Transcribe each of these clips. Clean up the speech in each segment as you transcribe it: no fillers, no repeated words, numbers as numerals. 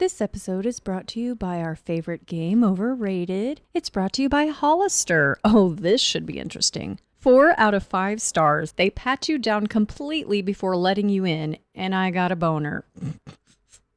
This episode is brought to you by our favorite game, Overrated. It's brought to you by Hollister. Oh, this should be interesting. 4 out of 5 stars. They pat you down completely before letting you in, and I got a boner.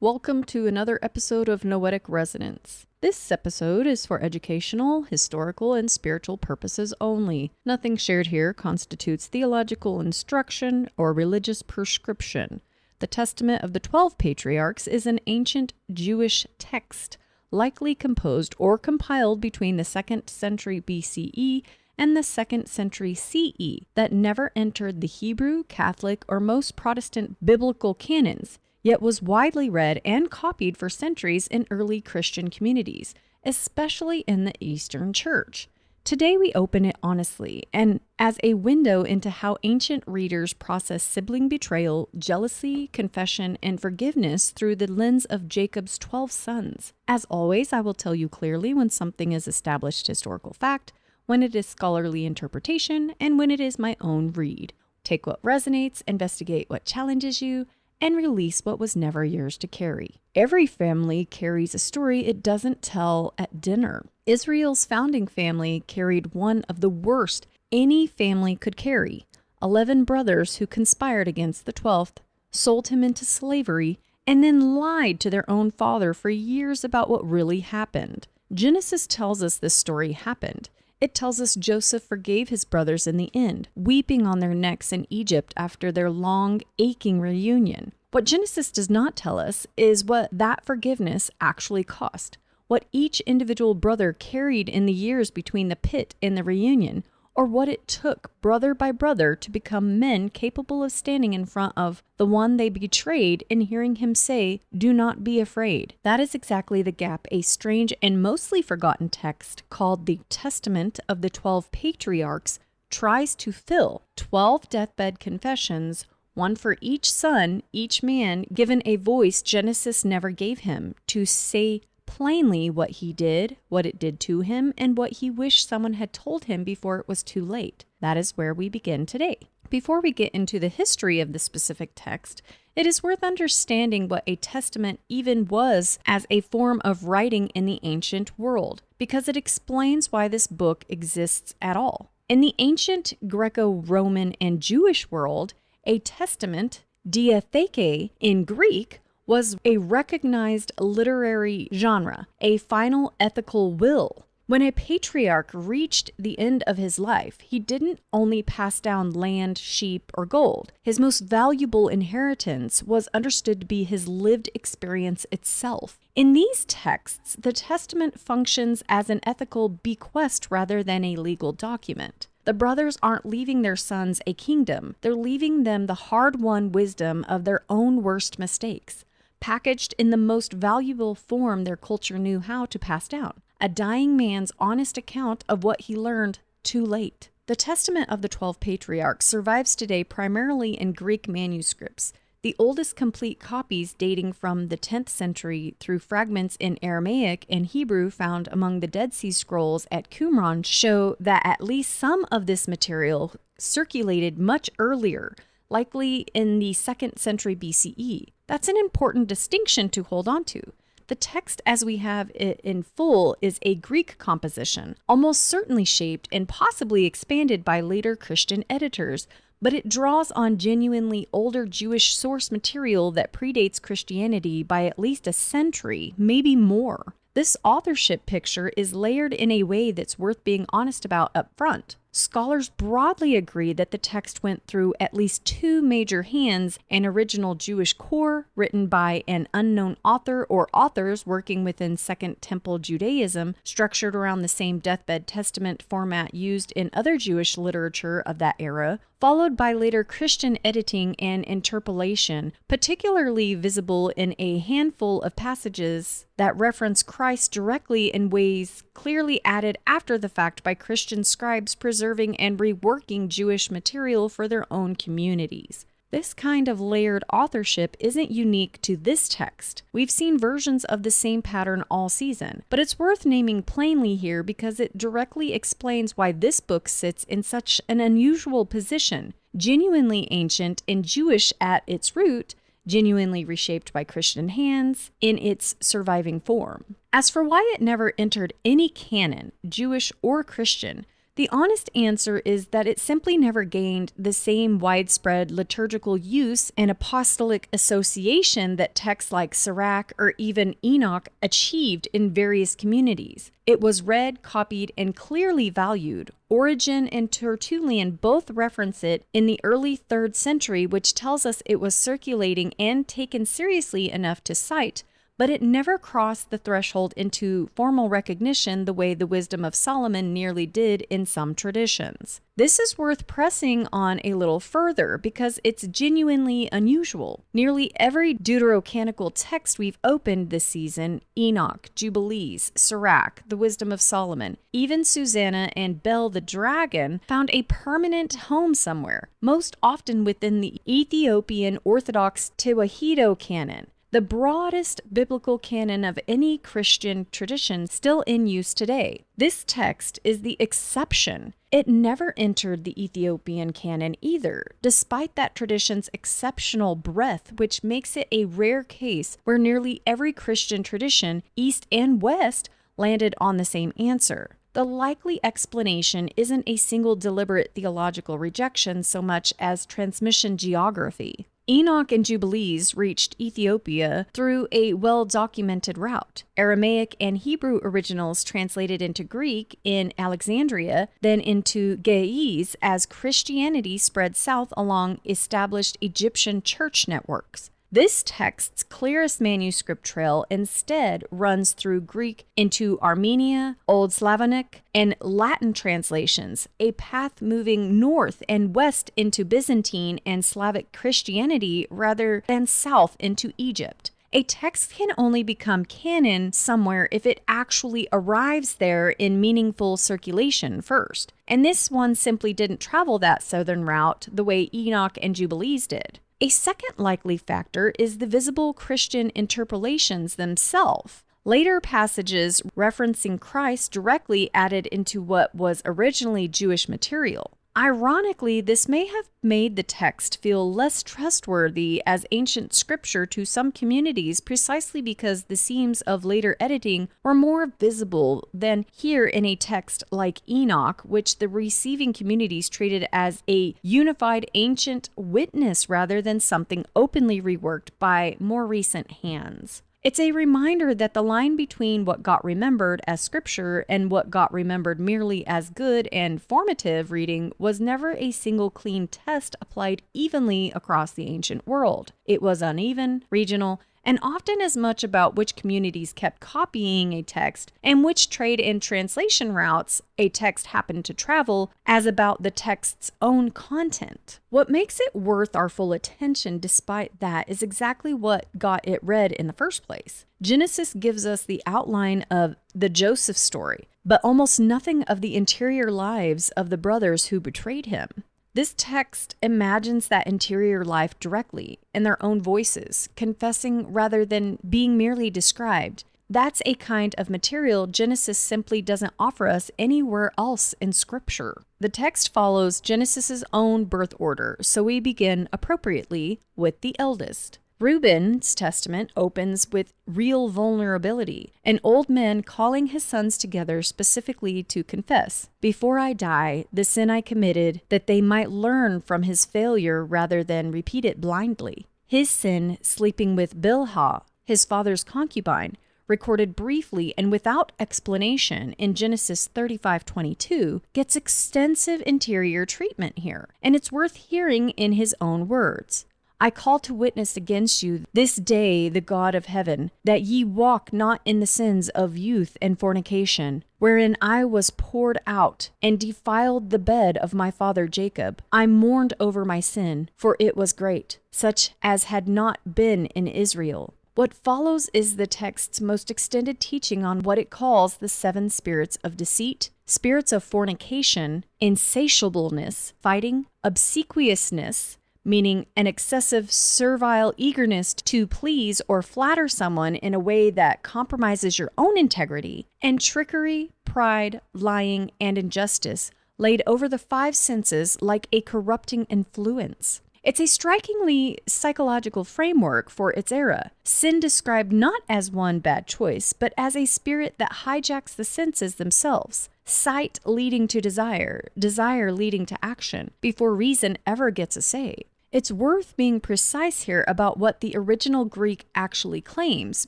Welcome to another episode of Noetic Resonance. This episode is for educational, historical, and spiritual purposes only. Nothing shared here constitutes theological instruction or religious prescription. The Testament of the 12 Patriarchs is an ancient Jewish text, likely composed or compiled between the 2nd century BCE and the 2nd century CE, that never entered the Hebrew, Catholic, or most Protestant biblical canons, yet was widely read and copied for centuries in early Christian communities, especially in the Eastern Church. Today we open it honestly, and as a window into how ancient readers process sibling betrayal, jealousy, confession, and forgiveness through the lens of Jacob's 12 sons. As always, I will tell you clearly when something is established historical fact, when it is scholarly interpretation, and when it is my own read. Take what resonates, investigate what challenges you, and release what was never yours to carry. Every family carries a story it doesn't tell at dinner. Israel's founding family carried one of the worst any family could carry. 11 brothers who conspired against the 12th, sold him into slavery, and then lied to their own father for years about what really happened. Genesis tells us this story happened. It tells us Joseph forgave his brothers in the end, weeping on their necks in Egypt after their long, aching reunion. What Genesis does not tell us is what that forgiveness actually cost, what each individual brother carried in the years between the pit and the reunion, or what it took brother by brother to become men capable of standing in front of the one they betrayed and hearing him say, "Do not be afraid." That is exactly the gap a strange and mostly forgotten text called the Testament of the 12 Patriarchs tries to fill. 12 deathbed confessions, one for each son, each man given a voice Genesis never gave him, to say plainly what he did, what it did to him, and what he wished someone had told him before it was too late. That is where we begin today. Before we get into the history of the specific text, it is worth understanding what a testament even was as a form of writing in the ancient world, because it explains why this book exists at all. In the ancient Greco-Roman and Jewish world, a testament, diatheke in Greek, was a recognized literary genre, a final ethical will. When a patriarch reached the end of his life, he didn't only pass down land, sheep, or gold. His most valuable inheritance was understood to be his lived experience itself. In these texts, the testament functions as an ethical bequest rather than a legal document. The brothers aren't leaving their sons a kingdom. They're leaving them the hard-won wisdom of their own worst mistakes, packaged in the most valuable form their culture knew how to pass down, a dying man's honest account of what he learned too late. The Testament of the 12 Patriarchs survives today primarily in Greek manuscripts, the oldest complete copies dating from the 10th century through fragments in Aramaic and Hebrew found among the Dead Sea Scrolls at Qumran show that at least some of this material circulated much earlier, likely in the 2nd century BCE. That's an important distinction to hold on to. The text as we have it in full is a Greek composition, almost certainly shaped and possibly expanded by later Christian editors, but it draws on genuinely older Jewish source material that predates Christianity by at least a century, maybe more. This authorship picture is layered in a way that's worth being honest about up front. Scholars broadly agree that the text went through at least 2 major hands: an original Jewish core written by an unknown author or authors working within Second Temple Judaism, structured around the same deathbed testament format used in other Jewish literature of that era, followed by later Christian editing and interpolation, particularly visible in a handful of passages that reference Christ directly in ways clearly added after the fact by Christian scribes preserving and reworking Jewish material for their own communities. This kind of layered authorship isn't unique to this text. We've seen versions of the same pattern all season, but it's worth naming plainly here because it directly explains why this book sits in such an unusual position. Genuinely ancient and Jewish at its root, genuinely reshaped by Christian hands in its surviving form. As for why it never entered any canon, Jewish or Christian, the honest answer is that it simply never gained the same widespread liturgical use and apostolic association that texts like Sirach or even Enoch achieved in various communities. It was read, copied, and clearly valued. Origen and Tertullian both reference it in the early 3rd century, which tells us it was circulating and taken seriously enough to cite, but it never crossed the threshold into formal recognition the way the wisdom of Solomon nearly did in some traditions. This is worth pressing on a little further because it's genuinely unusual. Nearly every deuterocanonical text we've opened this season, Enoch, Jubilees, Sirach, the wisdom of Solomon, even Susanna and Bel the dragon, found a permanent home somewhere, most often within the Ethiopian Orthodox Tewahedo canon, the broadest biblical canon of any Christian tradition still in use today. This text is the exception. It never entered the Ethiopian canon either, despite that tradition's exceptional breadth, which makes it a rare case where nearly every Christian tradition, East and West, landed on the same answer. The likely explanation isn't a single deliberate theological rejection so much as transmission geography. Enoch and Jubilees reached Ethiopia through a well-documented route. Aramaic and Hebrew originals translated into Greek in Alexandria, then into Ge'ez as Christianity spread south along established Egyptian church networks. This text's clearest manuscript trail instead runs through Greek into Armenia, Old Slavonic, and Latin translations, a path moving north and west into Byzantine and Slavic Christianity rather than south into Egypt. A text can only become canon somewhere if it actually arrives there in meaningful circulation first, and this one simply didn't travel that southern route the way Enoch and Jubilees did. A second likely factor is the visible Christian interpolations themselves. Later passages referencing Christ directly added into what was originally Jewish material. Ironically, this may have made the text feel less trustworthy as ancient scripture to some communities precisely because the seams of later editing were more visible than here in a text like Enoch, which the receiving communities treated as a unified ancient witness rather than something openly reworked by more recent hands. It's a reminder that the line between what got remembered as scripture and what got remembered merely as good and formative reading was never a single clean test applied evenly across the ancient world. It was uneven, regional, and often as much about which communities kept copying a text and which trade and translation routes a text happened to travel as about the text's own content. What makes it worth our full attention despite that is exactly what got it read in the first place. Genesis gives us the outline of the Joseph story, but almost nothing of the interior lives of the brothers who betrayed him. This text imagines that interior life directly, in their own voices, confessing rather than being merely described. That's a kind of material Genesis simply doesn't offer us anywhere else in Scripture. The text follows Genesis's own birth order, so we begin appropriately with the eldest. Reuben's testament opens with real vulnerability, an old man calling his sons together specifically to confess, "Before I die, the sin I committed, that they might learn from his failure rather than repeat it blindly." His sin, sleeping with Bilhah, his father's concubine, recorded briefly and without explanation in Genesis 35:22, gets extensive interior treatment here, and it's worth hearing in his own words. "I call to witness against you this day the God of heaven, that ye walk not in the sins of youth and fornication, wherein I was poured out, and defiled the bed of my father Jacob. I mourned over my sin, for it was great, such as had not been in Israel." What follows is the text's most extended teaching on what it calls the 7 spirits of deceit, spirits of fornication, insatiableness, fighting, obsequiousness, meaning an excessive servile eagerness to please or flatter someone in a way that compromises your own integrity, and trickery, pride, lying, and injustice laid over the 5 senses like a corrupting influence. It's a strikingly psychological framework for its era. Sin described not as one bad choice, but as a spirit that hijacks the senses themselves. Sight leading to desire, desire leading to action, before reason ever gets a say. It's worth being precise here about what the original Greek actually claims,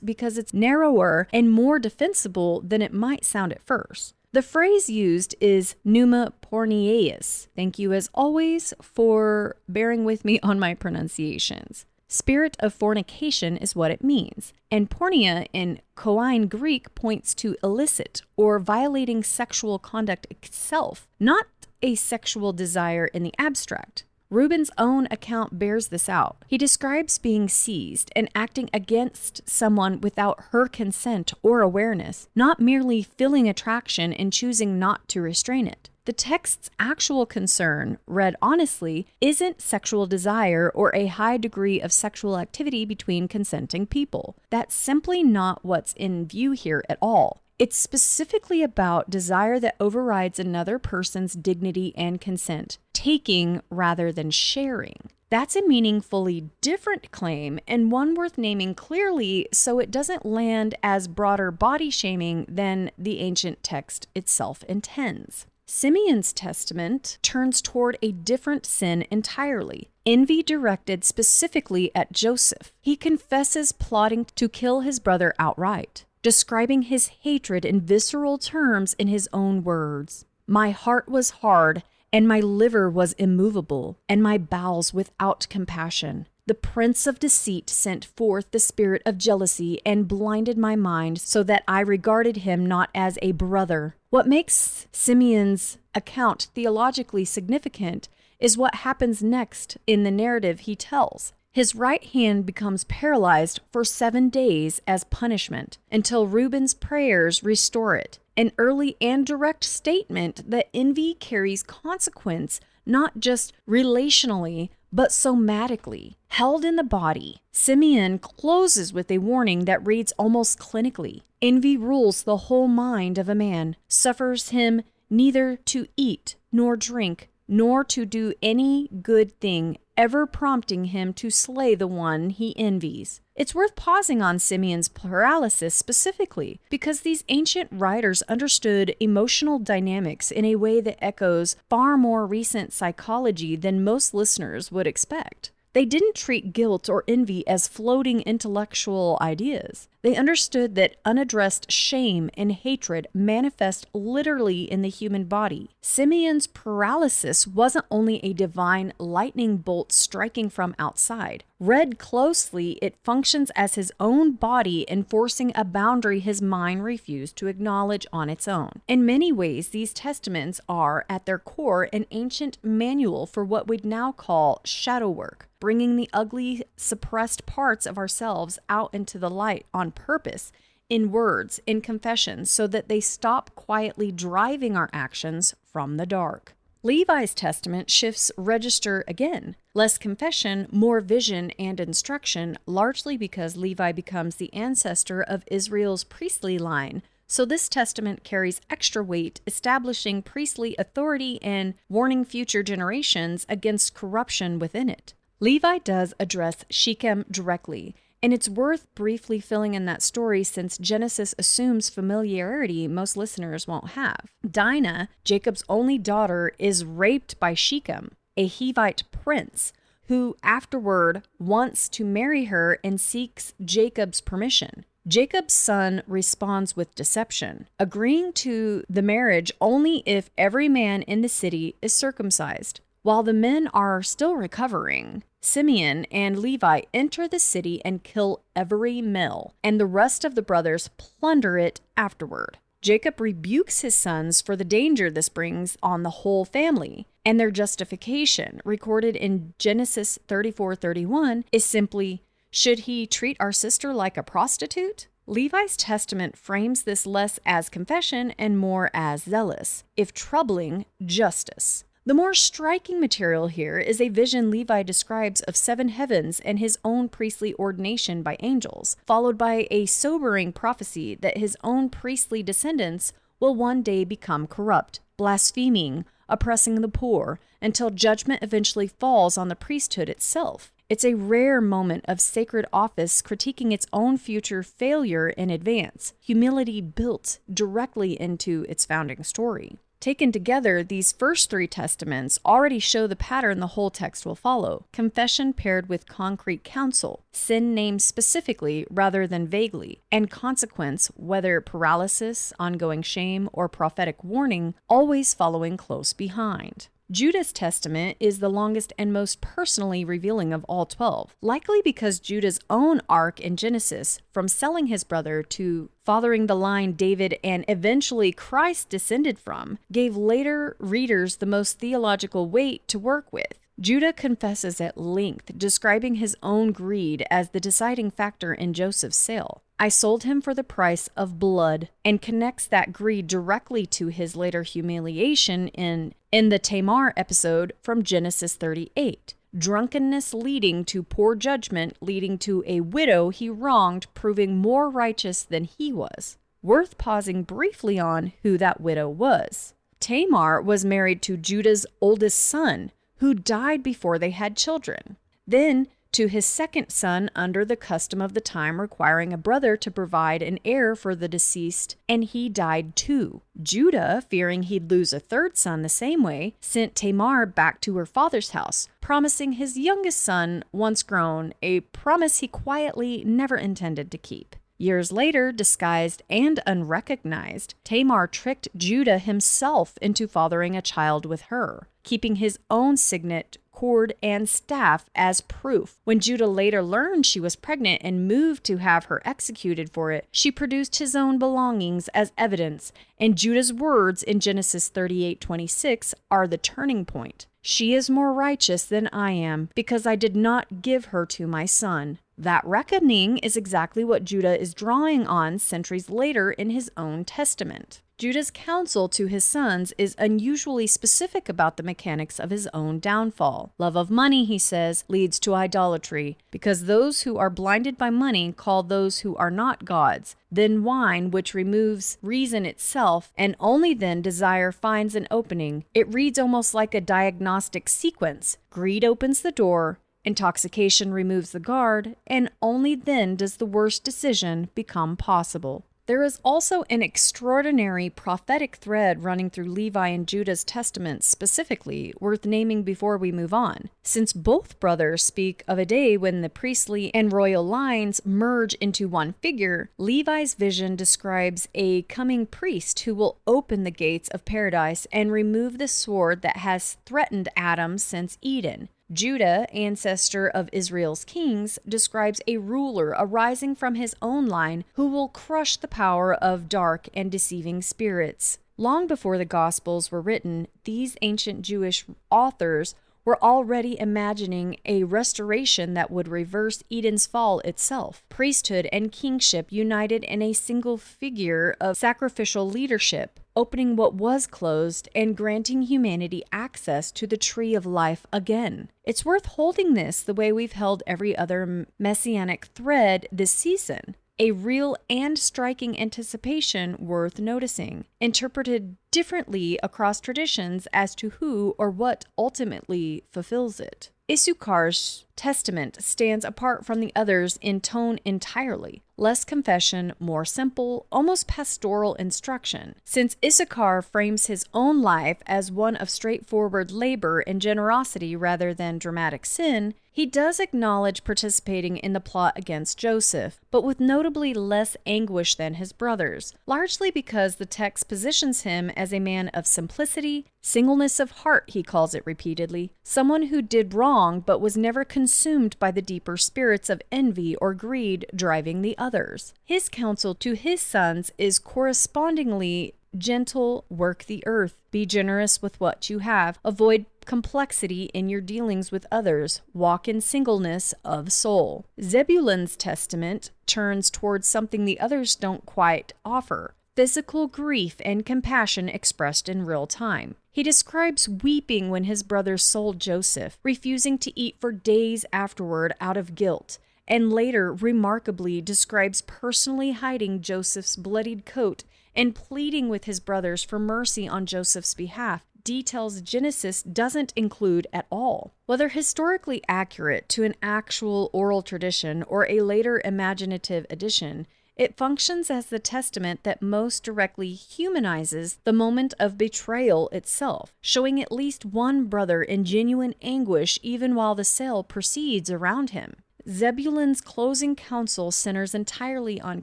because it's narrower and more defensible than it might sound at first. The phrase used is pneuma porneus. Thank you as always for bearing with me on my pronunciations. Spirit of fornication is what it means, and porneia in Koine Greek points to illicit or violating sexual conduct itself, not a sexual desire in the abstract. Reuben's own account bears this out. He describes being seized and acting against someone without her consent or awareness, not merely feeling attraction and choosing not to restrain it. The text's actual concern, read honestly, isn't sexual desire or a high degree of sexual activity between consenting people. That's simply not what's in view here at all. It's specifically about desire that overrides another person's dignity and consent, taking rather than sharing. That's a meaningfully different claim and one worth naming clearly so it doesn't land as broader body shaming than the ancient text itself intends. Simeon's testament turns toward a different sin entirely. Envy directed specifically at Joseph. He confesses plotting to kill his brother outright, describing his hatred in visceral terms in his own words. My heart was hard, and my liver was immovable, and my bowels without compassion. The prince of deceit sent forth the spirit of jealousy and blinded my mind so that I regarded him not as a brother. What makes Simeon's account theologically significant is what happens next in the narrative he tells. His right hand becomes paralyzed for 7 days as punishment until Reuben's prayers restore it. An early and direct statement that envy carries consequence not just relationally, but somatically. Held in the body, Simeon closes with a warning that reads almost clinically. Envy rules the whole mind of a man, suffers him neither to eat nor drink, nor to do any good thing, ever prompting him to slay the one he envies. It's worth pausing on Simeon's paralysis specifically, because these ancient writers understood emotional dynamics in a way that echoes far more recent psychology than most listeners would expect. They didn't treat guilt or envy as floating intellectual ideas. They understood that unaddressed shame and hatred manifest literally in the human body. Simeon's paralysis wasn't only a divine lightning bolt striking from outside. Read closely, it functions as his own body enforcing a boundary his mind refused to acknowledge on its own. In many ways, these testaments are, at their core, an ancient manual for what we'd now call shadow work, bringing the ugly, suppressed parts of ourselves out into the light on purpose, in words, in confessions, so that they stop quietly driving our actions from the dark. Levi's testament shifts register again. Less confession, more vision and instruction, largely because Levi becomes the ancestor of Israel's priestly line. So this testament carries extra weight, establishing priestly authority and warning future generations against corruption within it. Levi does address Shechem directly, and it's worth briefly filling in that story since Genesis assumes familiarity most listeners won't have. Dinah, Jacob's only daughter, is raped by Shechem, a Hivite prince, who afterward wants to marry her and seeks Jacob's permission. Jacob's son responds with deception, agreeing to the marriage only if every man in the city is circumcised. While the men are still recovering, Simeon and Levi enter the city and kill every male, and the rest of the brothers plunder it afterward. Jacob rebukes his sons for the danger this brings on the whole family, and their justification, recorded in Genesis 34:31, is simply, "Should he treat our sister like a prostitute?" Levi's testament frames this less as confession and more as zealous, if troubling, justice. The more striking material here is a vision Levi describes of 7 heavens and his own priestly ordination by angels, followed by a sobering prophecy that his own priestly descendants will one day become corrupt, blaspheming, oppressing the poor, until judgment eventually falls on the priesthood itself. It's a rare moment of sacred office critiquing its own future failure in advance, humility built directly into its founding story. Taken together, these first 3 testaments already show the pattern the whole text will follow: confession paired with concrete counsel, sin named specifically rather than vaguely, and consequence, whether paralysis, ongoing shame, or prophetic warning, always following close behind. Judah's testament is the longest and most personally revealing of all 12, likely because Judah's own arc in Genesis, from selling his brother to fathering the line David and eventually Christ descended from, gave later readers the most theological weight to work with. Judah confesses at length, describing his own greed as the deciding factor in Joseph's sale. I sold him for the price of blood, and connects that greed directly to his later humiliation in the Tamar episode from Genesis 38. Drunkenness leading to poor judgment, leading to a widow he wronged proving more righteous than he was. Worth pausing briefly on who that widow was. Tamar was married to Judah's oldest son, who died before they had children. Then to his second son under the custom of the time requiring a brother to provide an heir for the deceased, and he died too. Judah, fearing he'd lose a third son the same way, sent Tamar back to her father's house, promising his youngest son, once grown, a promise he quietly never intended to keep. Years later, disguised and unrecognized, Tamar tricked Judah himself into fathering a child with her, keeping his own signet, cord, and staff as proof. When Judah later learned she was pregnant and moved to have her executed for it, she produced his own belongings as evidence, and Judah's words in Genesis 38:26 are the turning point. She is more righteous than I am, because I did not give her to my son. That reckoning is exactly what Judah is drawing on centuries later in his own testament. Judah's counsel to his sons is unusually specific about the mechanics of his own downfall. Love of money, he says, leads to idolatry, because those who are blinded by money call those who are not gods. Then wine, which removes reason itself, and only then desire finds an opening. It reads almost like a diagnostic sequence. Greed opens the door, intoxication removes the guard, and only then does the worst decision become possible. There is also an extraordinary prophetic thread running through Levi and Judah's testaments specifically, worth naming before we move on. Since both brothers speak of a day when the priestly and royal lines merge into one figure, Levi's vision describes a coming priest who will open the gates of paradise and remove the sword that has threatened Adam since Eden. Judah, ancestor of Israel's kings, describes a ruler arising from his own line who will crush the power of dark and deceiving spirits. Long before the Gospels were written, these ancient Jewish authors were already imagining a restoration that would reverse Eden's fall itself. Priesthood and kingship united in a single figure of sacrificial leadership, opening what was closed and granting humanity access to the tree of life again. It's worth holding this the way we've held every other messianic thread this season. A real and striking anticipation worth noticing, interpreted differently across traditions as to who or what ultimately fulfills it. Issachar's testament stands apart from the others in tone entirely. Less confession, more simple, almost pastoral instruction. Since Issachar frames his own life as one of straightforward labor and generosity rather than dramatic sin, he does acknowledge participating in the plot against Joseph, but with notably less anguish than his brothers, largely because the text positions him as a man of simplicity, singleness of heart, he calls it repeatedly, someone who did wrong but was never consumed by the deeper spirits of envy or greed driving the others. His counsel to his sons is correspondingly gentle, work the earth, be generous with what you have, avoid complexity in your dealings with others, walk in singleness of soul. Zebulun's testament turns towards something the others don't quite offer: physical grief and compassion expressed in real time. He describes weeping when his brothers sold Joseph, refusing to eat for days afterward out of guilt, and later remarkably describes personally hiding Joseph's bloodied coat and pleading with his brothers for mercy on Joseph's behalf, details Genesis doesn't include at all. Whether historically accurate to an actual oral tradition or a later imaginative addition, it functions as the testament that most directly humanizes the moment of betrayal itself, showing at least one brother in genuine anguish even while the sale proceeds around him. Zebulun's closing counsel centers entirely on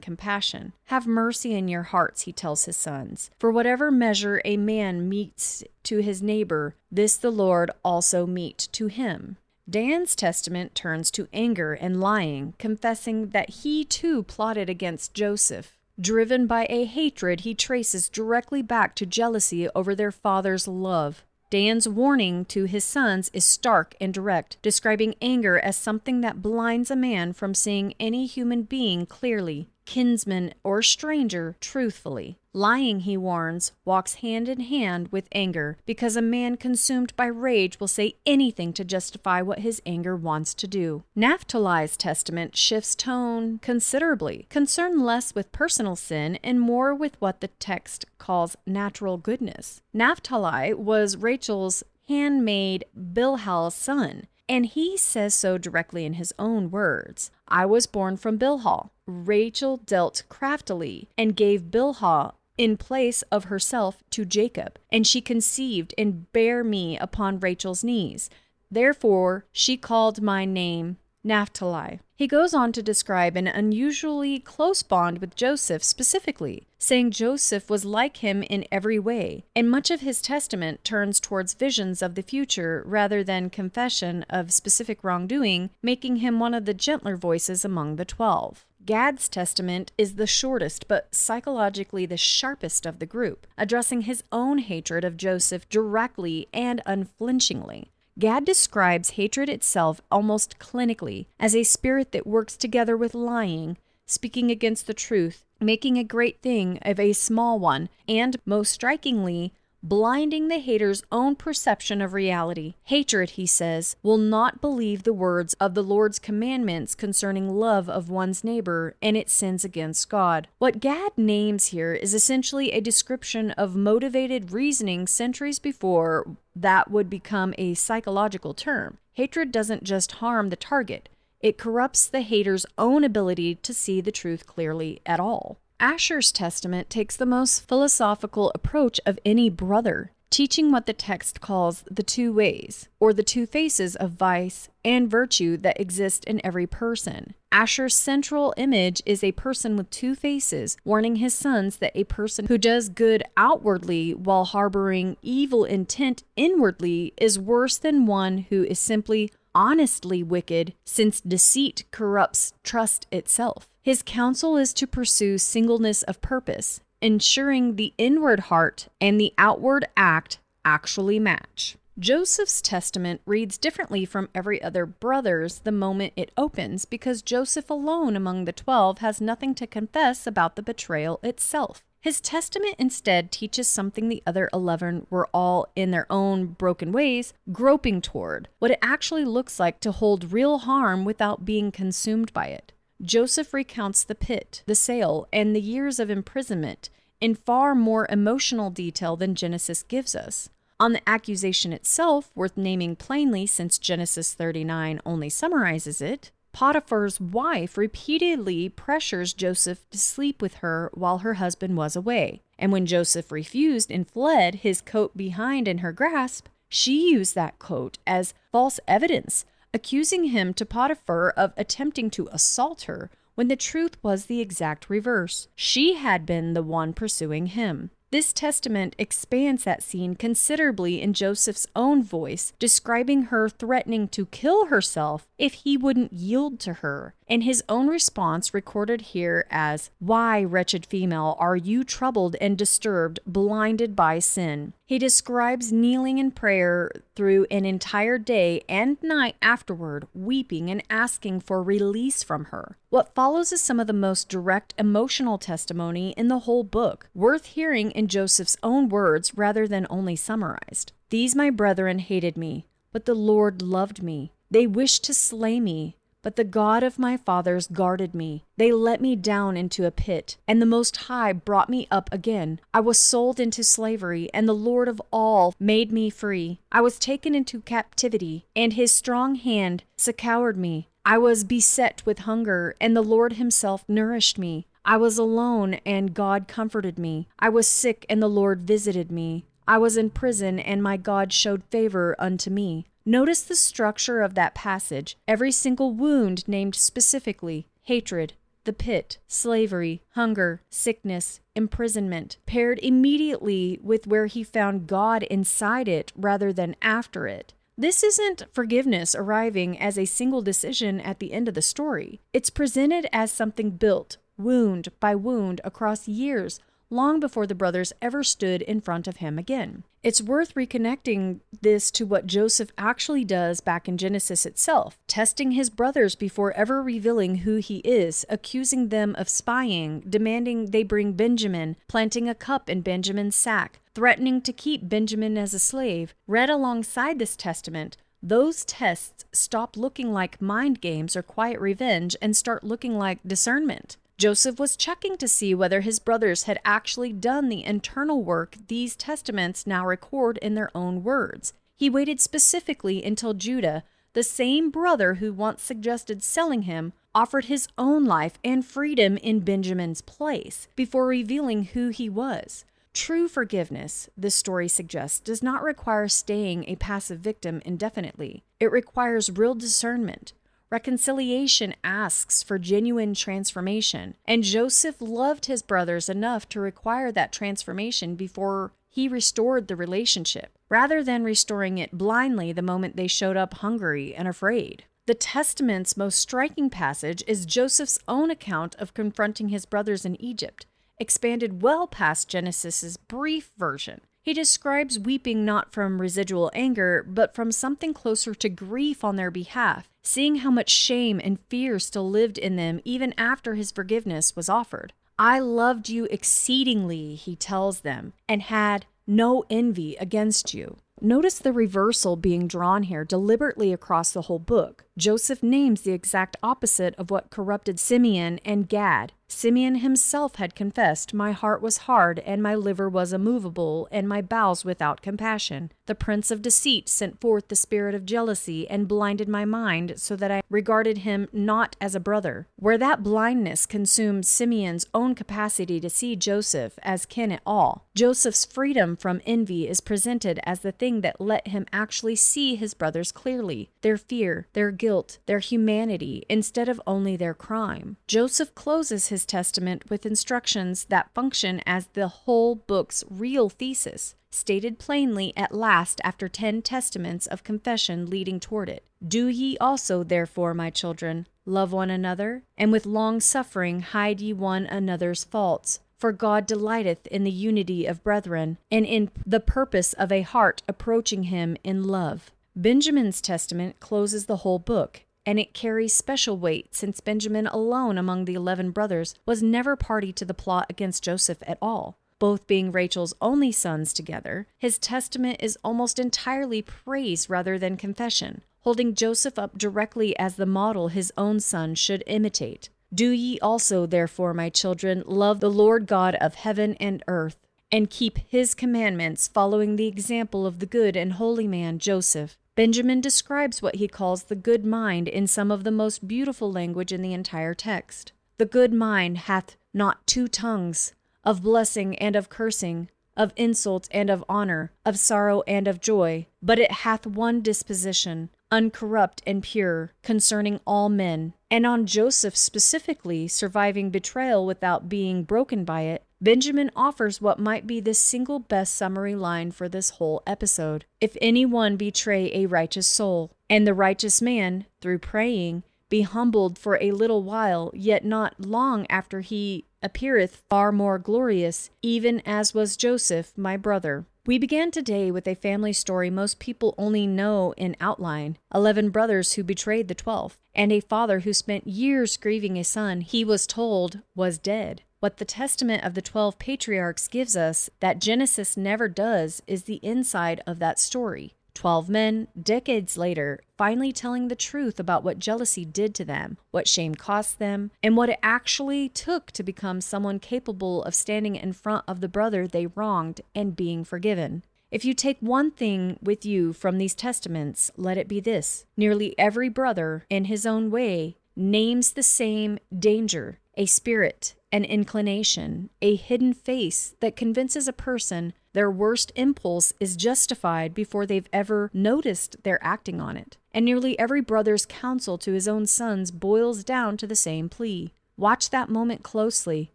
compassion. "Have mercy in your hearts," he tells his sons. "For whatever measure a man meets to his neighbor, this the Lord also mete to him." Dan's testament turns to anger and lying, confessing that he too plotted against Joseph. Driven by a hatred he traces directly back to jealousy over their father's love. Dan's warning to his sons is stark and direct, describing anger as something that blinds a man from seeing any human being clearly, kinsman or stranger, truthfully. Lying, he warns, walks hand in hand with anger, because a man consumed by rage will say anything to justify what his anger wants to do. Naphtali's testament shifts tone considerably, concerned less with personal sin and more with what the text calls natural goodness. Naphtali was Rachel's handmaid Bilhal's son, and he says so directly in his own words. "I was born from Bilhah. Rachel dealt craftily and gave Bilhah in place of herself to Jacob, and she conceived and bare me upon Rachel's knees. Therefore she called my name Naphtali." He goes on to describe an unusually close bond with Joseph specifically, saying Joseph was like him in every way, and much of his testament turns towards visions of the future rather than confession of specific wrongdoing, making him one of the gentler voices among the 12. Gad's testament is the shortest but psychologically the sharpest of the group, addressing his own hatred of Joseph directly and unflinchingly. Gad describes hatred itself almost clinically as a spirit that works together with lying, speaking against the truth, making a great thing of a small one, and, most strikingly, blinding the hater's own perception of reality. Hatred, he says, will not believe the words of the Lord's commandments concerning love of one's neighbor and its sins against God. What Gad names here is essentially a description of motivated reasoning centuries before that would become a psychological term. Hatred doesn't just harm the target, it corrupts the hater's own ability to see the truth clearly at all. Asher's testament takes the most philosophical approach of any brother, teaching what the text calls the two ways, or the two faces of vice and virtue that exist in every person. Asher's central image is a person with two faces, warning his sons that a person who does good outwardly while harboring evil intent inwardly is worse than one who is simply honestly wicked, since deceit corrupts trust itself. His counsel is to pursue singleness of purpose, ensuring the inward heart and the outward act actually match. Joseph's testament reads differently from every other brother's the moment it opens, because Joseph alone among the 12 has nothing to confess about the betrayal itself. His testament instead teaches something the other 11 were all, in their own broken ways, groping toward, what it actually looks like to hold real harm without being consumed by it. Joseph recounts the pit, the sale, and the years of imprisonment in far more emotional detail than Genesis gives us. On the accusation itself, worth naming plainly since Genesis 39 only summarizes it, Potiphar's wife repeatedly pressures Joseph to sleep with her while her husband was away. And when Joseph refused and fled, his coat behind in her grasp, she used that coat as false evidence, accusing him to Potiphar of attempting to assault her, when the truth was the exact reverse. She had been the one pursuing him. This testament expands that scene considerably in Joseph's own voice, describing her threatening to kill herself if he wouldn't yield to her, and his own response recorded here as, "Why, wretched female, are you troubled and disturbed, blinded by sin?" He describes kneeling in prayer through an entire day and night afterward, weeping and asking for release from her. What follows is some of the most direct emotional testimony in the whole book, worth hearing in Joseph's own words rather than only summarized. "These my brethren hated me, but the Lord loved me. They wished to slay me, But the God of my fathers guarded me. They let me down into a pit, and the Most High brought me up again. I was sold into slavery, and the Lord of all made me free. I was taken into captivity, and his strong hand succored me. I was beset with hunger, and the Lord himself nourished me. I was alone, and God comforted me. I was sick, and the Lord visited me. I was in prison, and my God showed favor unto me. Notice the structure of that passage. Every single wound named specifically: hatred, the pit, slavery, hunger, sickness, imprisonment, paired immediately with where he found God inside it rather than after it. This isn't forgiveness arriving as a single decision at the end of the story. It's presented as something built, wound by wound, across years, long before the brothers ever stood in front of him again. It's worth reconnecting this to what Joseph actually does back in Genesis itself, testing his brothers before ever revealing who he is, accusing them of spying, demanding they bring Benjamin, planting a cup in Benjamin's sack, threatening to keep Benjamin as a slave. Read alongside this testament, those tests stop looking like mind games or quiet revenge and start looking like discernment. Joseph was checking to see whether his brothers had actually done the internal work these testaments now record in their own words. He waited specifically until Judah, the same brother who once suggested selling him, offered his own life and freedom in Benjamin's place, before revealing who he was. True forgiveness, this story suggests, does not require staying a passive victim indefinitely. It requires real discernment. Reconciliation asks for genuine transformation, and Joseph loved his brothers enough to require that transformation before he restored the relationship, rather than restoring it blindly the moment they showed up hungry and afraid. The Testament's most striking passage is Joseph's own account of confronting his brothers in Egypt, expanded well past Genesis's brief version. He describes weeping not from residual anger, but from something closer to grief on their behalf, seeing how much shame and fear still lived in them even after his forgiveness was offered. I loved you exceedingly, he tells them, and had no envy against you. Notice the reversal being drawn here deliberately across the whole book. Joseph names the exact opposite of what corrupted Simeon and Gad. Simeon himself had confessed, "My heart was hard, and my liver was immovable, and my bowels without compassion. The prince of deceit sent forth the spirit of jealousy, and blinded my mind, so that I regarded him not as a brother." Where that blindness consumed Simeon's own capacity to see Joseph as kin at all, Joseph's freedom from envy is presented as the thing that let him actually see his brothers clearly, their fear, their guilt, their humanity, instead of only their crime. Joseph closes his testament with instructions that function as the whole book's real thesis, stated plainly at last after 10 testaments of confession leading toward it. "Do ye also, therefore, my children, love one another, and with long suffering hide ye one another's faults. For God delighteth in the unity of brethren, and in the purpose of a heart approaching him in love." Benjamin's testament closes the whole book, and it carries special weight since Benjamin alone among the 11 brothers was never party to the plot against Joseph at all. Both being Rachel's only sons together, his testament is almost entirely praise rather than confession, holding Joseph up directly as the model his own son should imitate. "Do ye also, therefore, my children, love the Lord God of heaven and earth, and keep his commandments, following the example of the good and holy man Joseph." Benjamin describes what he calls the good mind in some of the most beautiful language in the entire text. "The good mind hath not two tongues, of blessing and of cursing, of insult and of honor, of sorrow and of joy, but it hath one disposition, uncorrupt and pure, concerning all men." And on Joseph specifically surviving betrayal without being broken by it, Benjamin offers what might be the single best summary line for this whole episode. "If any one betray a righteous soul, and the righteous man, through praying, be humbled for a little while, yet not long after he appeareth far more glorious, even as was Joseph, my brother." We began today with a family story most people only know in outline: 11 brothers who betrayed the 12th, and a father who spent years grieving a son he was told was dead. What the testament of the 12 patriarchs gives us that Genesis never does is the inside of that story. 12 men, decades later, finally telling the truth about what jealousy did to them, what shame cost them, and what it actually took to become someone capable of standing in front of the brother they wronged and being forgiven. If you take one thing with you from these testaments, let it be this: nearly every brother, in his own way, names the same danger, a spirit, an inclination, a hidden face that convinces a person their worst impulse is justified before they've ever noticed they're acting on it. And nearly every brother's counsel to his own sons boils down to the same plea. Watch that moment closely,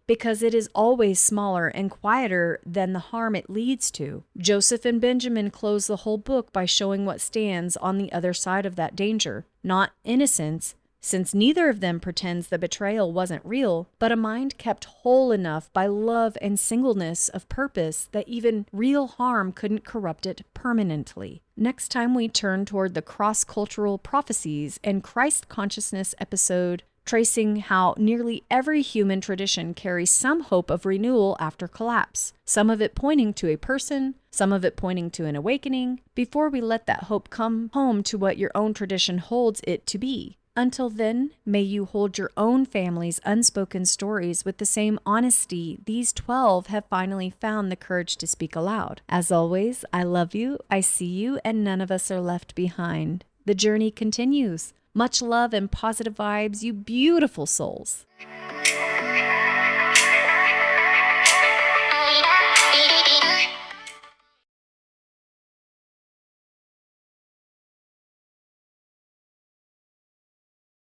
because it is always smaller and quieter than the harm it leads to. Joseph and Benjamin close the whole book by showing what stands on the other side of that danger. Not innocence, since neither of them pretends the betrayal wasn't real, but a mind kept whole enough by love and singleness of purpose that even real harm couldn't corrupt it permanently. Next time we turn toward the cross-cultural prophecies and Christ consciousness episode, tracing how nearly every human tradition carries some hope of renewal after collapse, some of it pointing to a person, some of it pointing to an awakening, before we let that hope come home to what your own tradition holds it to be. Until then, may you hold your own family's unspoken stories with the same honesty these 12 have finally found the courage to speak aloud. As always, I love you, I see you, and none of us are left behind. The journey continues. Much love and positive vibes, you beautiful souls.